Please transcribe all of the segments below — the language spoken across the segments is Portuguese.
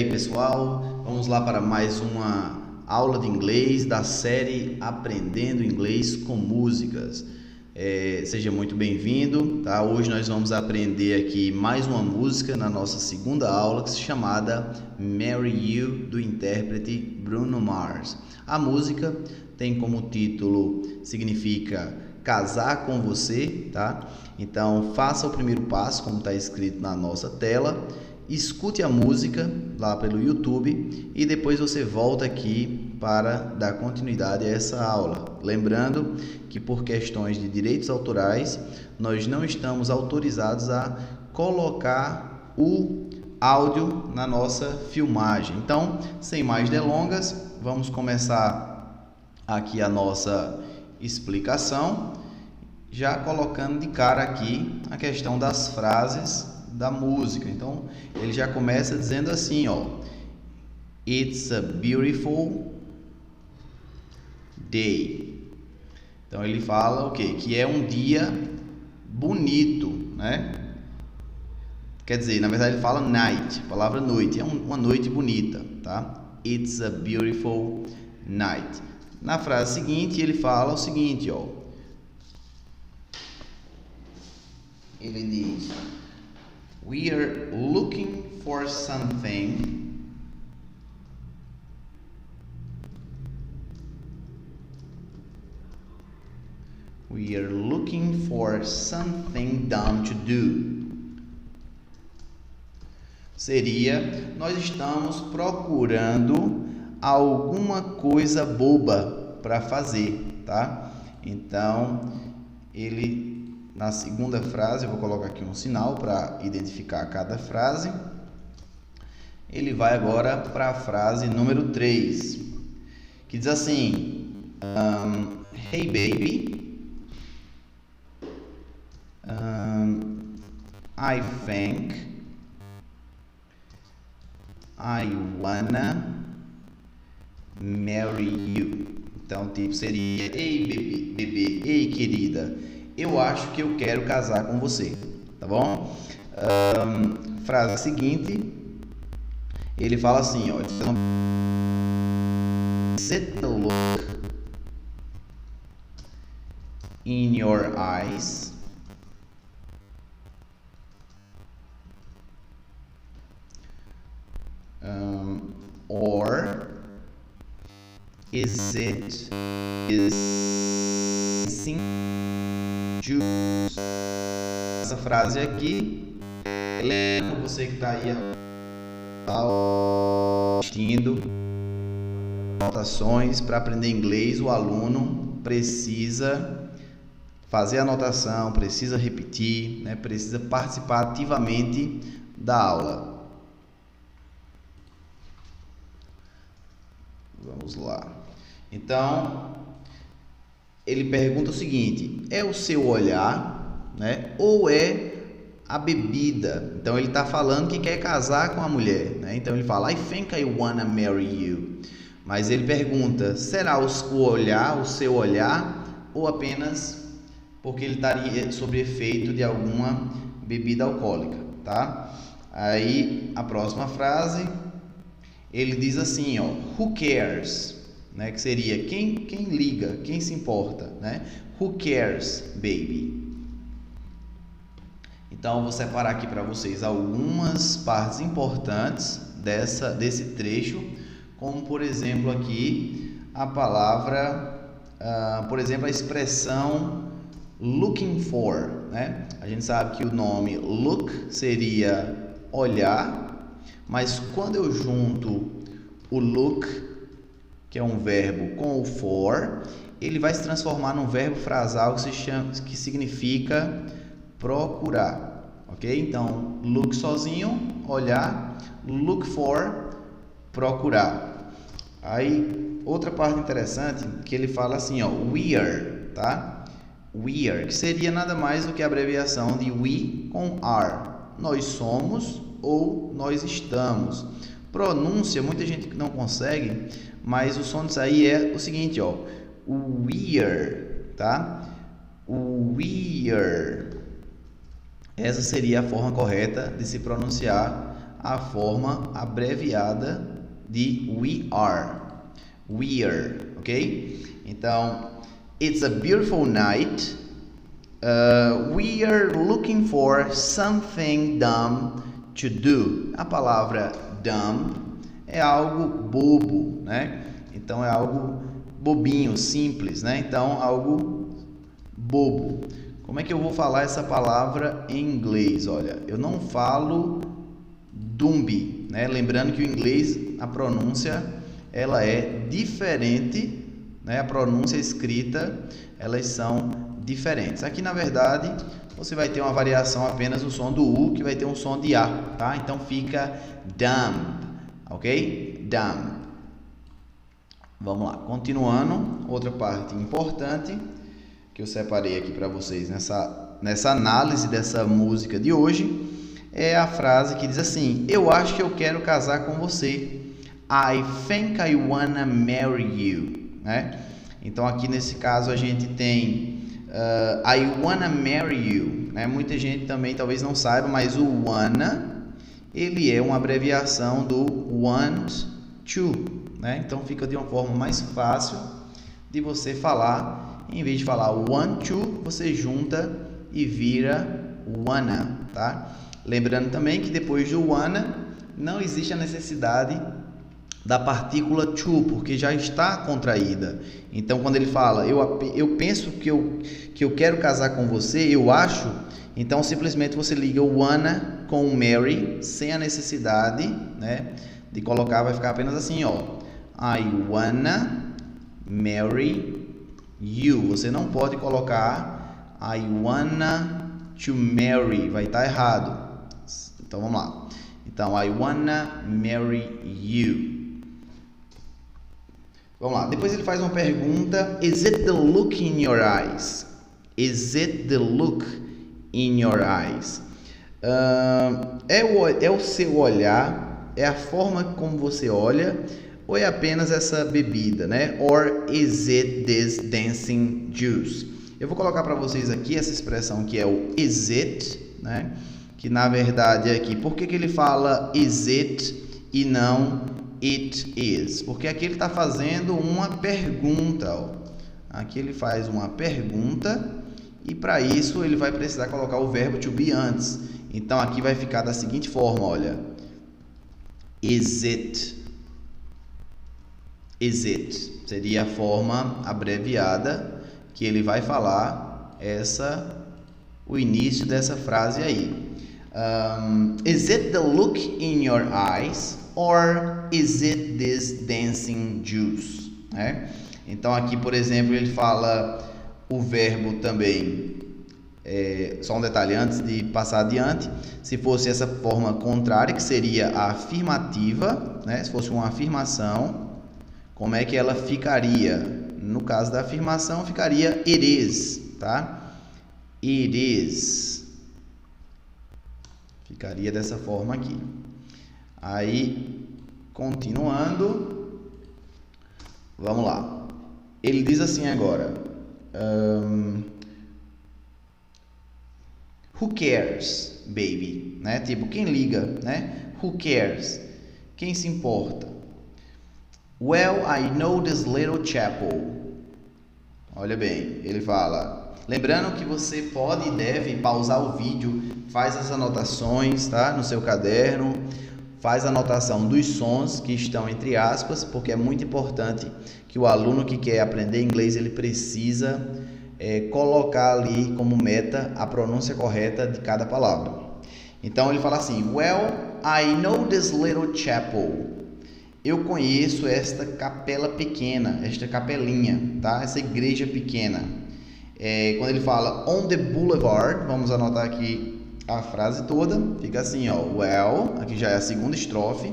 aí, pessoal, vamos lá para mais uma aula de inglês da série Aprendendo Inglês com Músicas. Seja muito bem-vindo, tá? Hoje nós vamos aprender aqui mais uma música na nossa segunda aula, que se chamada Marry You, do intérprete Bruno Mars. A música tem como título, significa casar com você, tá? Então faça o primeiro passo, como está escrito na nossa tela. Escute a música lá pelo YouTube e depois você volta aqui para dar continuidade a essa aula. Lembrando que por questões de direitos autorais, nós não estamos autorizados a colocar o áudio na nossa filmagem. Então, sem mais delongas, vamos começar aqui a nossa explicação, já colocando de cara aqui a questão das frases da música. Então ele já começa dizendo assim, ó: It's a beautiful day. Então ele fala o quê? Que é um dia bonito, né? Quer dizer, na verdade ele fala night, a palavra noite, é uma noite bonita, tá? It's a beautiful night. Na frase seguinte ele fala o seguinte, ó: ele diz: We are looking for something dumb to do. Seria, nós estamos procurando alguma coisa boba para fazer, tá? Então, ele na segunda frase, eu vou colocar aqui um sinal para identificar cada frase. Ele vai agora para a frase número 3, que diz assim: Hey baby, I think I wanna marry you. Então, tipo seria: Ei bebê, ei querida, eu acho que eu quero casar com você, tá bom? Frase seguinte, ele fala assim, ó: Set the look in your eyes or is it juice? Essa frase aqui, lembra você que está aí assistindo anotações para aprender inglês, o aluno precisa fazer anotação, precisa repetir, né? Precisa participar ativamente da aula. Vamos lá. Então, ele pergunta o seguinte: é o seu olhar, né? Ou é a bebida? Então ele está falando que quer casar com a mulher, né? Então ele fala: I think I wanna marry you. Mas ele pergunta: será o olhar, o seu olhar, ou apenas porque ele estaria sob efeito de alguma bebida alcoólica, tá? Aí a próxima frase, ele diz assim, ó: Who cares? Né? Que seria quem liga, quem se importa, né? Who cares, baby? Então eu vou separar aqui para vocês algumas partes importantes desse trecho, como por exemplo aqui a palavra, por exemplo, a expressão looking for, né? A gente sabe que o nome look seria olhar, mas quando eu junto o look, que é um verbo, com o for, ele vai se transformar num verbo frasal que significa procurar, ok? Então, look sozinho, olhar, look for, procurar. Aí, outra parte interessante, que ele fala assim, ó: we are, tá? We are, que seria nada mais do que a abreviação de we com are. Nós somos ou nós estamos. Pronúncia, muita gente não consegue, mas o som disso aí é o seguinte, ó: we're, tá? We're. Essa seria a forma correta de se pronunciar a forma abreviada de we are. Ok? Então, it's a beautiful night. We are looking for something dumb to do. A palavra dumb é algo bobo, né? Então é algo bobinho, simples, né? Então algo bobo. Como é que eu vou falar essa palavra em inglês? Olha, eu não falo dumb, né? Lembrando que o inglês, a pronúncia, ela é diferente, né? A pronúncia escrita, elas são diferentes. Aqui, na verdade, você vai ter uma variação apenas no som do U, que vai ter um som de A, tá? Então fica dumb, ok? Dumb. Vamos lá, continuando, outra parte importante que eu separei aqui para vocês nessa análise dessa música de hoje é a frase que diz assim: eu acho que eu quero casar com você. I think I wanna marry you, né? Então aqui nesse caso a gente tem I wanna marry you, né? Muita gente também talvez não saiba, mas o wanna, ele é uma abreviação do want to, né? Então fica de uma forma mais fácil de você falar. Em vez de falar want to, você junta e vira wanna, tá? Lembrando também que depois do wanna não existe a necessidade da partícula to, porque já está contraída. Então quando ele fala eu penso que eu quero casar com você, eu acho, então simplesmente você liga o wanna com o marry sem a necessidade, né, de colocar, vai ficar apenas assim, ó, I wanna marry you. Você não pode colocar I wanna to marry, vai estar errado. Então vamos lá. Então I wanna marry you. Vamos lá, depois ele faz uma pergunta: is it the look in your eyes? Is it the look in your eyes? É o seu olhar, é a forma como você olha, ou é apenas essa bebida, né? Or is it this dancing juice? Eu vou colocar para vocês aqui essa expressão que é o is it, né? Que na verdade é aqui, por que ele fala is it e não it is? Porque aqui ele está fazendo uma pergunta, ó. Aqui ele faz uma pergunta e para isso ele vai precisar colocar o verbo to be antes. Então aqui vai ficar da seguinte forma, olha: is it? Is it? Seria a forma abreviada que ele vai falar o início dessa frase aí. Is it the look in your eyes? Or is it this dancing juice? Né? Então aqui, por exemplo, ele fala o verbo também, só um detalhe antes de passar adiante, se fosse essa forma contrária, que seria a afirmativa, né? Se fosse uma afirmação, como é que ela ficaria? No caso da afirmação, ficaria it is, tá? It is. Ficaria dessa forma aqui. Aí, continuando, vamos lá. Ele diz assim agora: who cares, baby? Né? Tipo, quem liga, né? Who cares? Quem se importa? Well, I know this little chapel. Olha bem, ele fala. Lembrando que você pode e deve pausar o vídeo, faz as anotações, tá? No seu caderno. Faz a anotação dos sons que estão entre aspas, porque é muito importante que o aluno que quer aprender inglês, ele precisa colocar ali como meta a pronúncia correta de cada palavra. Então ele fala assim: well, I know this little chapel. Eu conheço esta capela pequena, esta capelinha, tá? Essa igreja pequena. Quando ele fala on the boulevard, vamos anotar aqui a frase toda, fica assim, ó, well, aqui já é a segunda estrofe.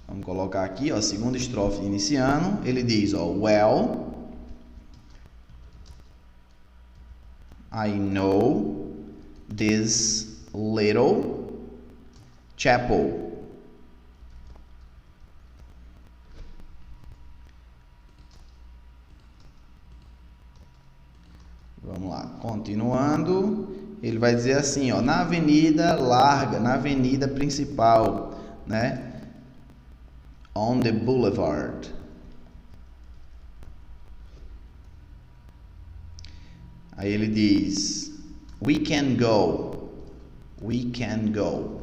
Vamos colocar aqui, ó, a segunda estrofe iniciando. Ele diz, ó, well, I know this little chapel. Vamos lá, continuando. ele vai dizer assim, ó, na avenida larga, na avenida principal, né? On the boulevard. Aí ele diz, we can go. We can go.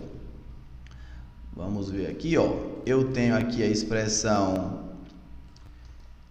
Vamos ver aqui, ó. Eu tenho aqui a expressão,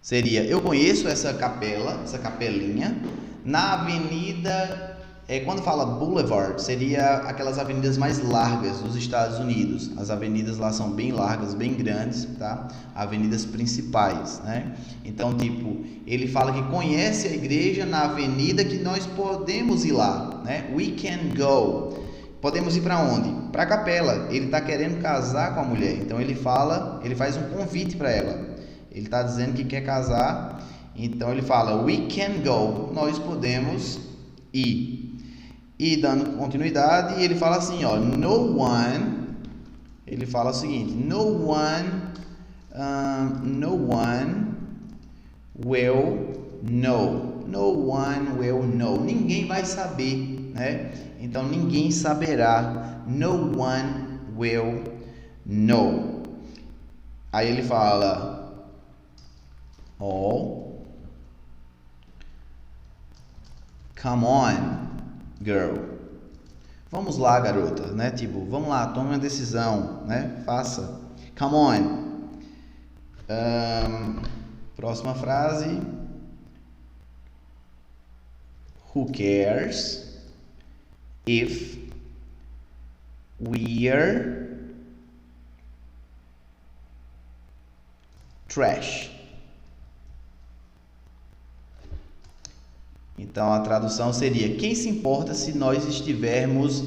seria, eu conheço essa capela, essa capelinha, na avenida, quando fala boulevard, seria aquelas avenidas mais largas dos Estados Unidos. As avenidas lá são bem largas, bem grandes, tá? Avenidas principais, né? Então, tipo, ele fala que conhece a igreja na avenida que nós podemos ir lá, né? We can go. Podemos ir para onde? Para a capela. Ele está querendo casar com a mulher, então ele faz um convite para ela. Ele está dizendo que quer casar, então ele fala, we can go, nós podemos ir. E dando continuidade, ele fala assim, ó, no one, ele fala o seguinte, no one will know. No one will know. Ninguém vai saber, né? Então ninguém saberá. No one will know. Aí ele fala, oh, come on, girl. Vamos lá, garota, né? Tipo, vamos lá, tome uma decisão, né? Faça. Come on. Próxima frase. Who cares if we're trash? Então a tradução seria, quem se importa se nós estivermos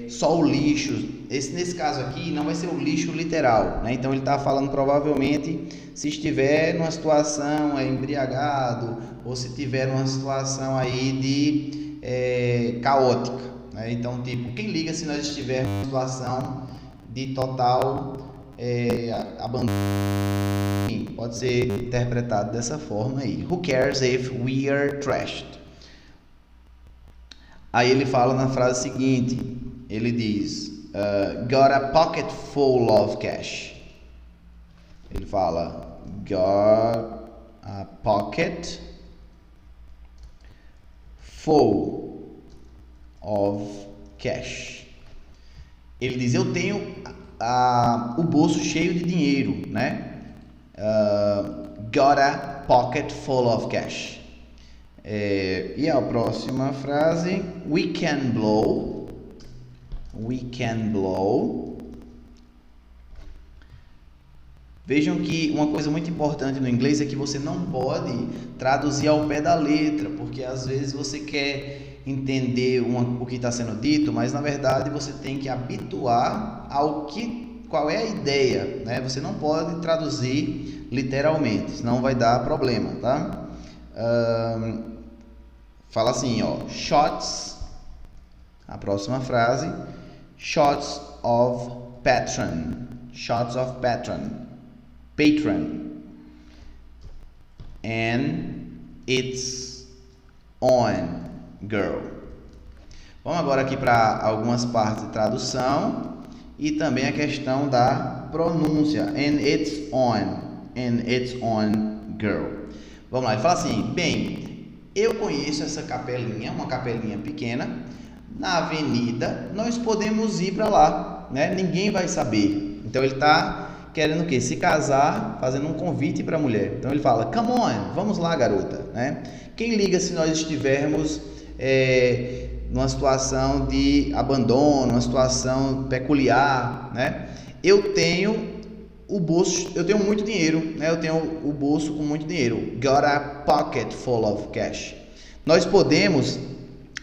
só o lixo? Nesse caso aqui não vai ser o lixo literal, né? Então ele está falando provavelmente se estiver numa situação embriagado ou se tiver numa situação aí de caótica, né? Então tipo, quem liga se nós estivermos numa situação de total abandono? Pode ser interpretado dessa forma aí. Who cares if we are trashed? Aí ele fala na frase seguinte, ele diz, got a pocket full of cash. Ele fala, got a pocket full of cash. Ele diz, eu tenho o bolso cheio de dinheiro, né? Got a pocket full of cash. E a próxima frase, we can blow. We can blow. Vejam que uma coisa muito importante no inglês é que você não pode traduzir ao pé da letra, porque às vezes você quer entender o que está sendo dito, mas na verdade você tem que habituar qual é a ideia, né? Você não pode traduzir literalmente, senão vai dar problema, tá? Fala assim, ó, shots, a próxima frase, shots of patron, and it's on, girl. Vamos agora aqui para algumas partes de tradução e também a questão da pronúncia, and it's on, girl. Vamos lá, ele fala assim, bem, eu conheço essa capelinha, uma capelinha pequena, na avenida, nós podemos ir para lá, né? Ninguém vai saber. Então ele está querendo o quê? Se casar, fazendo um convite para a mulher. Então ele fala, come on, vamos lá, garota, né? Quem liga se nós estivermos numa situação de abandono, uma situação peculiar, né? Eu tenho muito dinheiro, né? Eu tenho o bolso com muito dinheiro. Got a pocket full of cash. Nós podemos,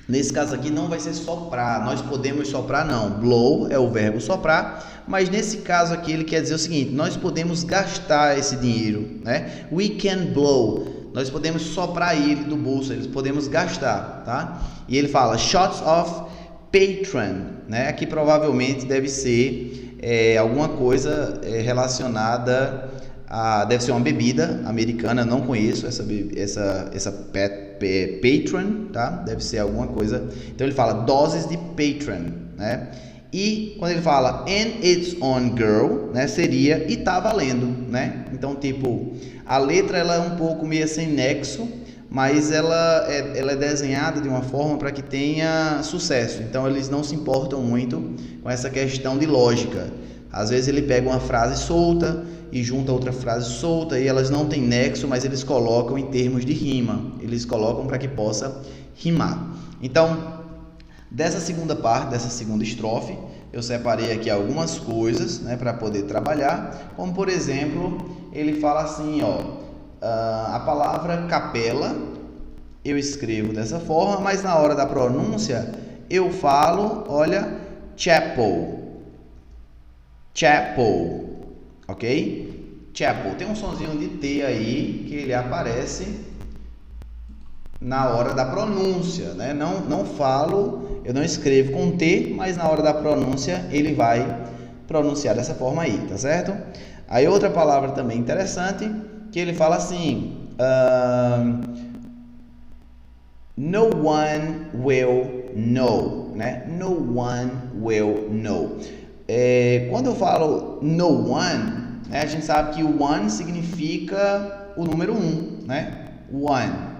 nesse caso aqui não vai ser soprar, nós podemos soprar não. Blow é o verbo soprar, mas nesse caso aqui ele quer dizer o seguinte, nós podemos gastar esse dinheiro, né? We can blow. Nós podemos soprar ele do bolso, eles podemos gastar, tá? E ele fala shots of patron, né? Aqui provavelmente deve ser alguma coisa relacionada a, deve ser uma bebida americana, não conheço essa patron, tá? Deve ser alguma coisa. Então ele fala doses de patron, né? E quando ele fala and it's on girl, né, seria e tá valendo, né? Então, tipo, a letra ela é um pouco meio sem nexo, mas ela é desenhada de uma forma para que tenha sucesso. Então, eles não se importam muito com essa questão de lógica. Às vezes ele pega uma frase solta e junta outra frase solta e elas não têm nexo, mas eles colocam em termos de rima. Eles colocam para que possa rimar. Então, dessa segunda parte, dessa segunda estrofe, eu separei aqui algumas coisas, né, para poder trabalhar, como por exemplo, ele fala assim, ó, a palavra capela eu escrevo dessa forma, mas na hora da pronúncia eu falo, olha, chapel, chapel, ok? Chapel, tem um sonzinho de T aí que ele aparece na hora da pronúncia, né? Não falo, eu não escrevo com T, mas na hora da pronúncia ele vai pronunciar dessa forma aí, tá certo? Aí outra palavra também interessante, que ele fala assim, no one will know, né? No one will know. Quando eu falo no one, né, a gente sabe que o one significa o número 1, né? One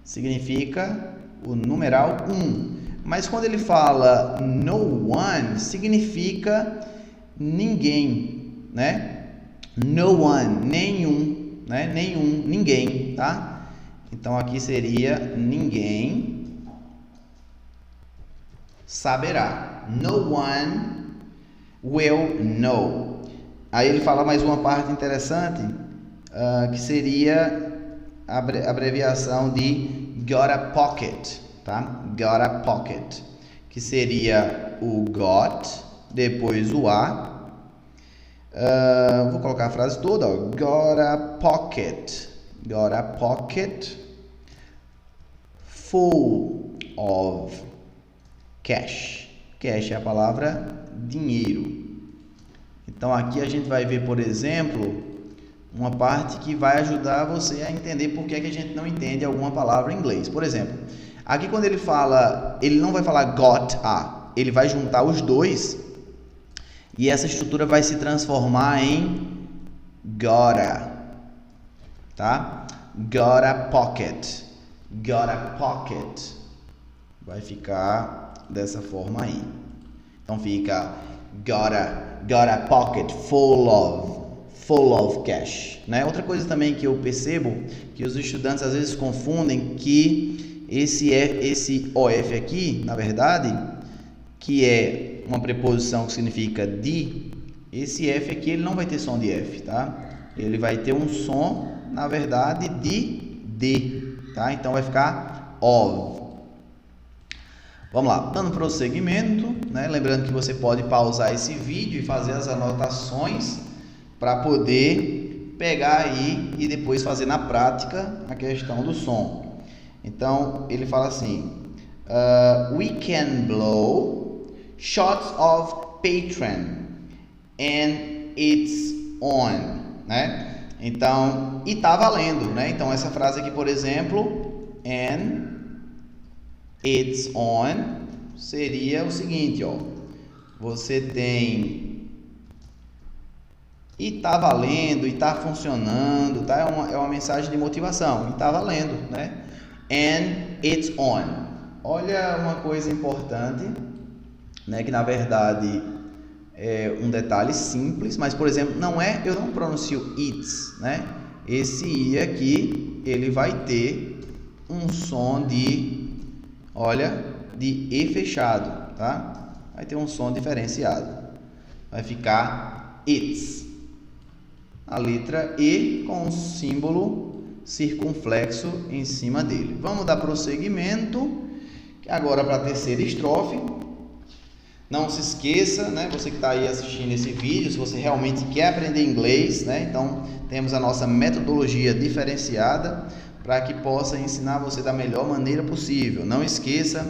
significa o numeral 1. Mas quando ele fala no one, significa ninguém, né? No one, nenhum, né? Nenhum, ninguém, tá? Então aqui seria ninguém saberá. No one will know. Aí ele fala mais uma parte interessante, que seria a abreviação de got a pocket, tá? Got a pocket, que seria o got, depois o a. Vou colocar a frase toda, ó. Got a pocket full of cash. Cash é a palavra dinheiro. Então aqui a gente vai ver, por exemplo, uma parte que vai ajudar você a entender por que a gente não entende alguma palavra em inglês. Por exemplo, aqui quando ele fala, ele não vai falar got a, ele vai juntar os dois e essa estrutura vai se transformar em gotta, tá? Got a pocket, vai ficar dessa forma aí. Então fica got a pocket full of cash, né? Outra coisa também que eu percebo que os estudantes às vezes confundem que esse OF aqui, na verdade, que é uma preposição que significa de, esse F aqui ele não vai ter som de F, tá? Ele vai ter um som, na verdade, de, tá? Então vai ficar of. Vamos lá, dando prosseguimento, né? Lembrando que você pode pausar esse vídeo e fazer as anotações para poder pegar aí e depois fazer na prática a questão do som. Então, ele fala assim, we can blow shots of patron and it's on, né? Então, e tá valendo, né? Então, essa frase aqui, por exemplo, and it's on, seria o seguinte, ó. Você tem e tá valendo, e tá funcionando, tá? É uma mensagem de motivação, e tá valendo, né? And it's on. Olha uma coisa importante, né? Que na verdade é um detalhe simples, mas por exemplo, eu não pronuncio it's, né? Esse i aqui, ele vai ter um som de, olha, de e fechado, tá? Vai ter um som diferenciado. Vai ficar it's. A letra E com um símbolo circunflexo em cima dele. Vamos dar prosseguimento agora para a terceira estrofe. Não se esqueça, né, você que está aí assistindo esse vídeo, se você realmente quer aprender inglês, né, então temos a nossa metodologia diferenciada para que possa ensinar você da melhor maneira possível. Não esqueça,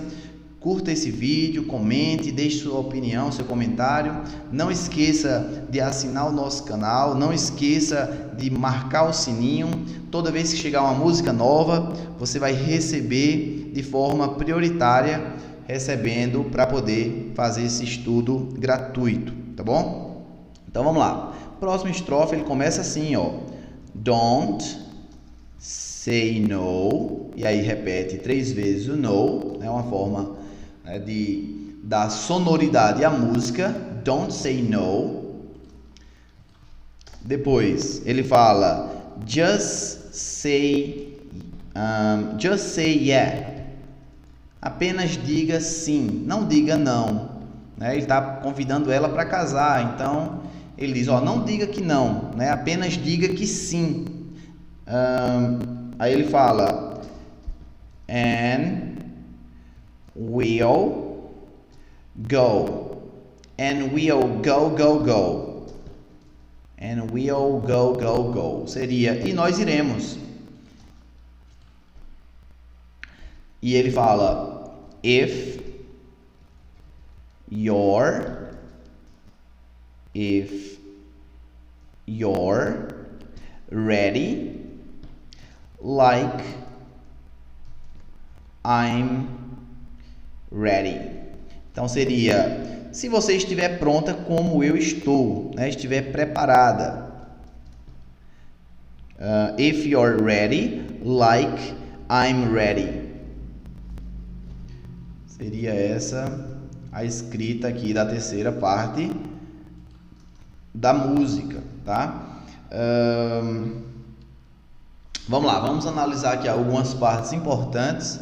curta esse vídeo, comente, deixe sua opinião, seu comentário. Não esqueça de assinar o nosso canal, não esqueça de marcar o sininho. Toda vez que chegar uma música nova, você vai receber de forma prioritária, recebendo para poder fazer esse estudo gratuito, tá bom? Então vamos lá. Próxima estrofe, ele começa assim, ó. Don't say no. E aí repete 3 vezes o no, é uma forma de dar sonoridade à música. Don't say no. Depois ele fala just say yeah. Apenas diga sim, não diga não, né? Ele está convidando ela para casar, então ele diz, ó, não diga que não, né? Apenas diga que sim. Aí ele fala and we'll go, and we'll go, and we'll go, seria e nós iremos. E ele fala if you're ready like I'm ready. Então seria se você estiver pronta como eu estou, né? Estiver preparada. If you're ready like I'm ready. Seria essa a escrita aqui da terceira parte da música, tá? Vamos lá, vamos analisar aqui algumas partes importantes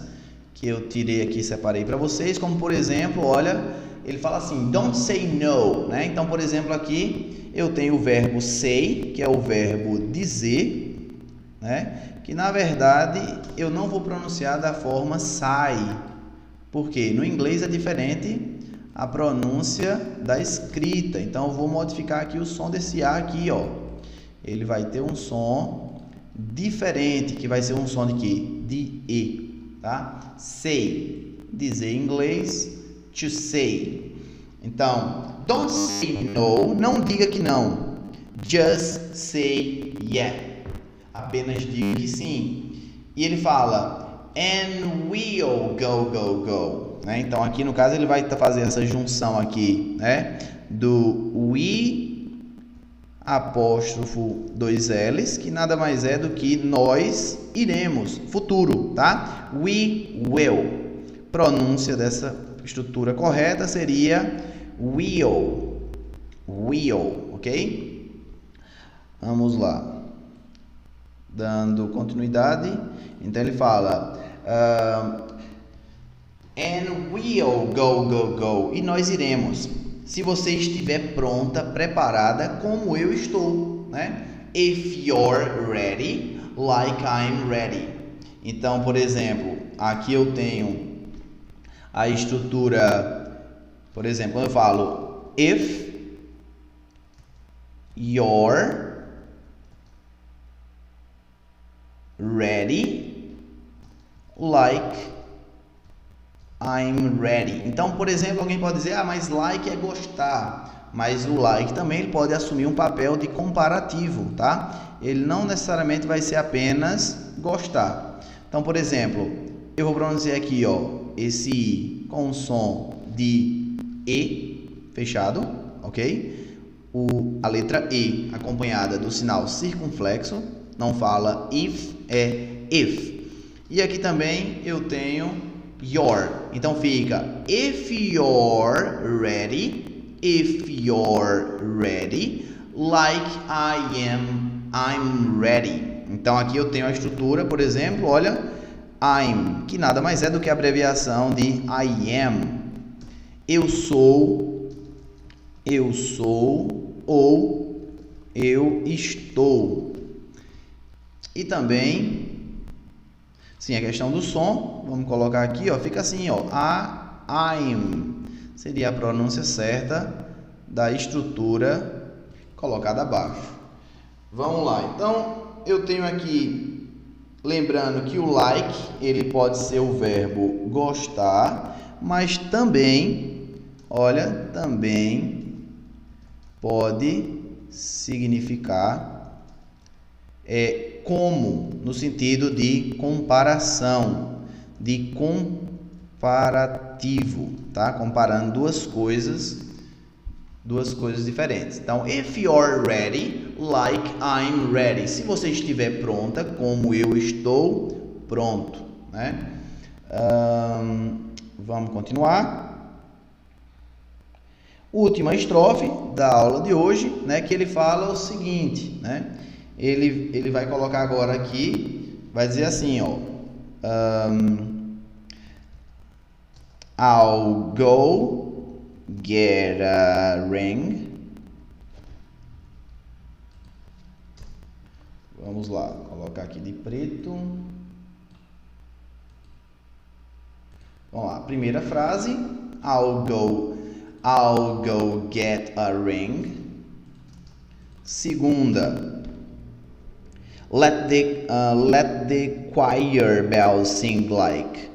que eu tirei aqui e separei para vocês, como por exemplo, olha, ele fala assim, don't say no, né? Então, por exemplo, aqui eu tenho o verbo say, que é o verbo dizer, né? Que na verdade eu não vou pronunciar da forma say, porque no inglês é diferente a pronúncia da escrita. Então eu vou modificar aqui o som desse A aqui, ó. Ele vai ter um som diferente, que vai ser um som de quê? De E, tá? Say, dizer em inglês, to say. Então, don't say no, não diga que não. Just say yeah. Apenas diga que sim. E ele fala and we'll go, né? Então aqui no caso ele vai fazer essa junção aqui, né? Do we apóstrofo 2 L's, que nada mais é do que nós iremos, futuro, tá? We will. Pronúncia dessa estrutura correta seria will, ok? Vamos lá. Dando continuidade, então ele fala and we'll go, e nós iremos, se você estiver pronta, preparada, como eu estou, né? If you're ready, like I'm ready. Então, por exemplo, aqui eu tenho a estrutura, por exemplo, eu falo if you're ready like I'm ready. Então, por exemplo, alguém pode dizer, mas like é gostar, mas o like também ele pode assumir um papel de comparativo, tá? Ele não necessariamente vai ser apenas gostar. Então, por exemplo, eu vou pronunciar aqui, ó, esse I com o som de E fechado, ok? A letra E acompanhada do sinal circunflexo, não fala if, é if. E aqui também eu tenho your, então fica if you're ready like I'm ready. Então aqui eu tenho a estrutura, por exemplo, olha, I'm, que nada mais é do que a abreviação de I am. Eu sou ou eu estou. E também, sim, a questão do som, vamos colocar aqui, ó, fica assim, ó, I'm, seria a pronúncia certa da estrutura colocada abaixo. Vamos lá, então eu tenho aqui, lembrando que o like, ele pode ser o verbo gostar, mas também, olha, também pode significar como, no sentido de comparação, de comparativo, tá? Comparando duas coisas diferentes. Então, if you're ready, like I'm ready. Se você estiver pronta, como eu estou pronto, né? Vamos continuar. Última estrofe da aula de hoje, né? Que ele fala o seguinte, né? Ele vai colocar agora aqui, vai dizer assim, ó. I'll go get a ring. Vamos lá, colocar aqui de preto. Vamos lá, primeira frase. I'll go get a ring. Segunda. Let the choir bells sing like.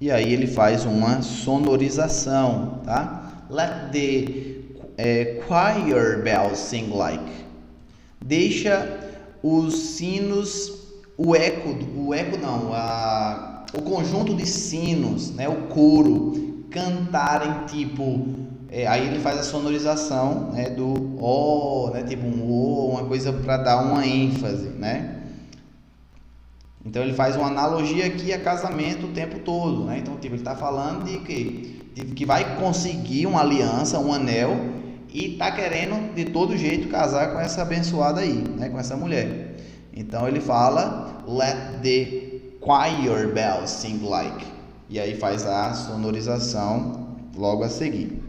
E aí ele faz uma sonorização, tá? Let the choir bells sing like. Deixa os sinos, o conjunto de sinos, né? O coro, cantarem tipo, aí ele faz a sonorização, né? Do ó, né? Tipo um ó, uma coisa para dar uma ênfase, né? Então ele faz uma analogia aqui a casamento o tempo todo, né? Então tipo, ele está falando de que vai conseguir uma aliança, um anel, e está querendo de todo jeito casar com essa abençoada aí, né? Com essa mulher. Então ele fala let the choir bells sing like, e aí faz a sonorização logo a seguir.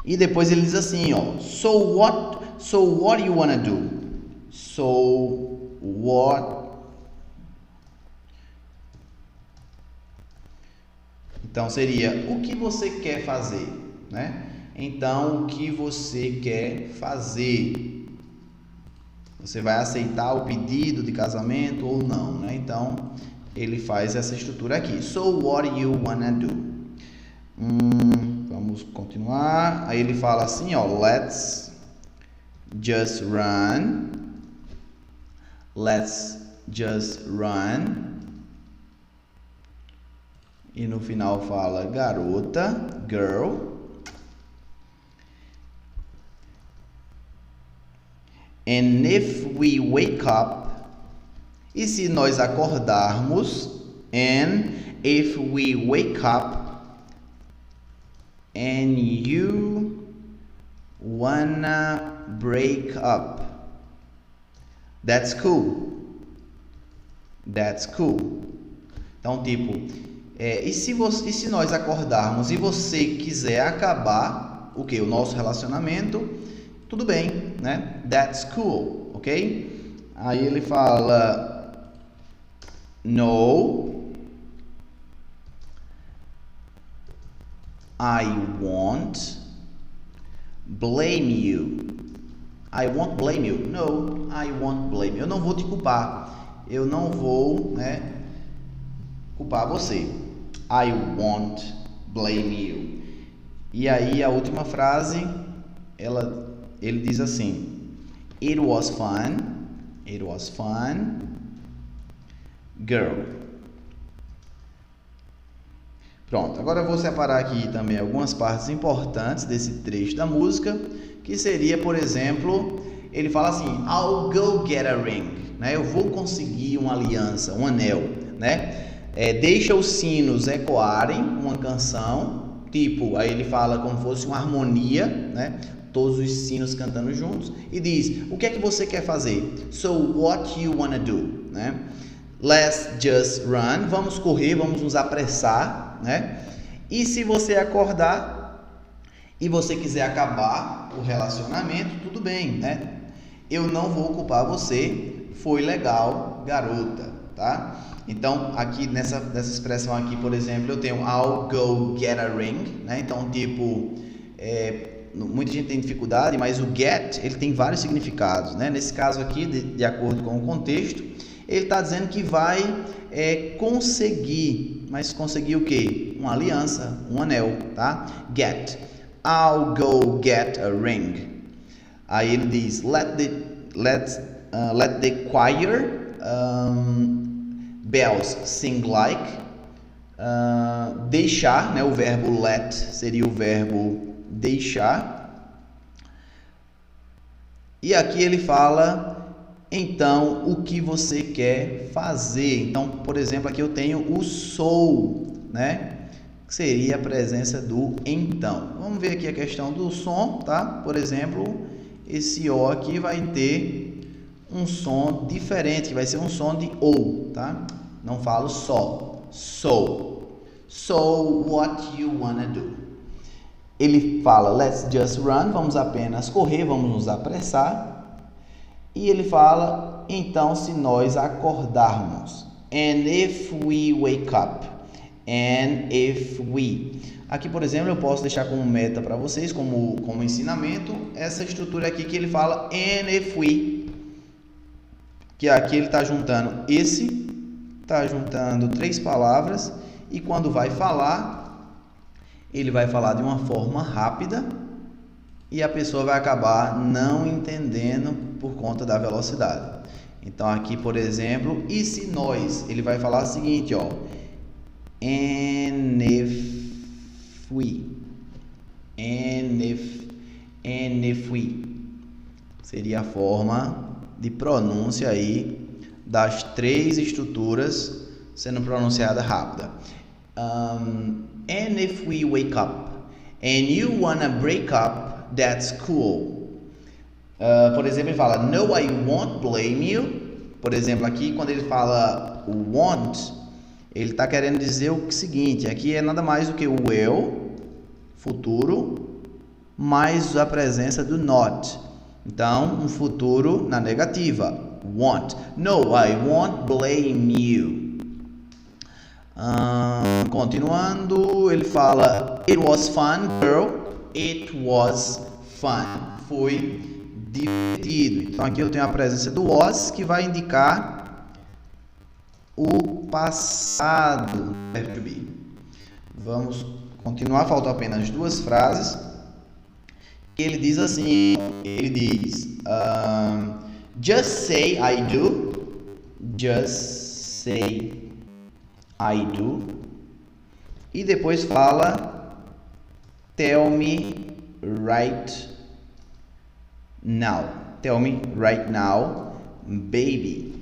E depois ele diz assim, ó, so what you wanna do? Então seria o que você quer fazer, né? Então o que você quer fazer? Você vai aceitar o pedido de casamento ou não, né? Então ele faz essa estrutura aqui. So what you wanna do? Vamos continuar. Aí ele fala assim, ó, let's just run. Let's just run. E no final fala garota, girl. And if we wake up, e se nós acordarmos, and if we wake up, and you wanna break up, that's cool. That's cool. Então, tipo, e se nós acordarmos e você quiser acabar o nosso relacionamento, tudo bem, né? That's cool, ok? Aí ele fala no, I won't blame you. I won't blame you. No, I won't blame you. Eu não vou te culpar. Eu não vou, né, culpar você. I won't blame you. E aí a última frase, ele diz assim: It was fun. It was fun, girl. Pronto, agora eu vou separar aqui também algumas partes importantes desse trecho da música, que seria, por exemplo, ele fala assim: I'll go get a ring, né? Eu vou conseguir uma aliança, um anel, né? Deixa os sinos ecoarem uma canção, tipo, aí ele fala como fosse uma harmonia, né? Todos os sinos cantando juntos, e diz: o que é que você quer fazer? So what you wanna do, né? Let's just run, vamos correr, vamos nos apressar, né? E se você acordar e você quiser acabar o relacionamento, tudo bem, né? Eu não vou culpar você, foi legal, garota, tá? Então, aqui nessa expressão aqui, por exemplo, eu tenho I'll go get a ring, né? Então, tipo, Muita gente tem dificuldade, mas o get ele tem vários significados, né? Nesse caso aqui, de acordo com o contexto, ele está dizendo que vai conseguir, mas conseguir o quê? Uma aliança, um anel, tá? Get, I'll go get a ring. Aí ele diz, let the choir bells sing like. Deixar, né? O verbo let seria o verbo deixar. E aqui ele fala, então, o que você quer fazer. Então, por exemplo, aqui eu tenho o so, né? Que seria a presença do então. Vamos ver aqui a questão do som, tá? Por exemplo, esse O aqui vai ter um som diferente, que vai ser um som de O, tá? Não falo só. So what you wanna do? Ele fala, let's just run, vamos apenas correr, vamos nos apressar. E ele fala, então, se nós acordarmos. And if we wake up. And if we. Aqui, por exemplo, eu posso deixar como meta para vocês, como ensinamento, essa estrutura aqui que ele fala and if we. Que aqui ele está juntando está juntando 3 palavras e quando vai falar, ele vai falar de uma forma rápida e a pessoa vai acabar não entendendo por conta da velocidade. Então, aqui, por exemplo, e se nós, ele vai falar o seguinte, ó. And if we. Seria a forma de pronúncia aí das 3 estruturas sendo pronunciada rápida. And if we wake up and you wanna break up, that's cool. Por exemplo, ele fala, no, I won't blame you. Por exemplo, aqui quando ele fala o won't, ele está querendo dizer o seguinte, aqui é nada mais do que o will, futuro, mais a presença do not. Então, um futuro na negativa, won't. No, I won't blame you. Continuando, ele fala, it was fun, girl. It was fun. Foi divertido. Então, aqui eu tenho a presença do was, que vai indicar o passado. Vamos continuar, faltam apenas 2 frases. Ele diz assim, ele diz, just say I do. Just say I do. E depois fala, tell me right now. Tell me right now, baby.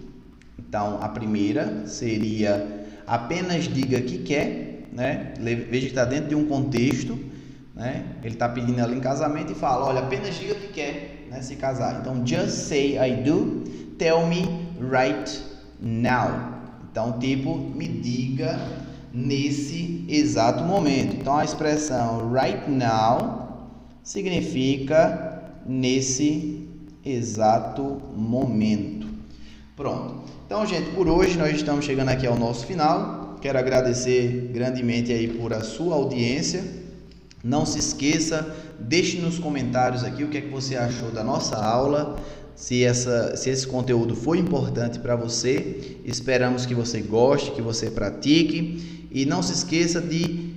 Então, a primeira seria apenas diga que quer, né? Veja que está dentro de um contexto, né? Ele está pedindo ela em casamento e fala, olha, apenas diga que quer, né? Se casar. Então, just say I do, tell me right now. Então, tipo, me diga nesse exato momento. Então, a expressão right now significa nesse exato momento. Pronto. Então, gente, por hoje nós estamos chegando aqui ao nosso final. Quero agradecer grandemente aí por a sua audiência. Não se esqueça, deixe nos comentários aqui o que é que você achou da nossa aula. Se esse conteúdo foi importante para você, esperamos que você goste, que você pratique. E não se esqueça de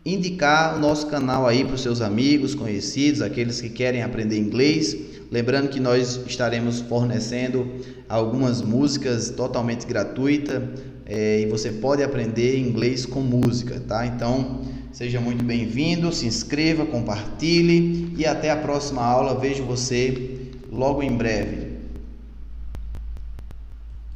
indicar o nosso canal aí para os seus amigos, conhecidos, aqueles que querem aprender inglês. Lembrando que nós estaremos fornecendo algumas músicas totalmente gratuitas e você pode aprender inglês com música, tá? Então, seja muito bem-vindo, se inscreva, compartilhe e até a próxima aula. Vejo você logo em breve.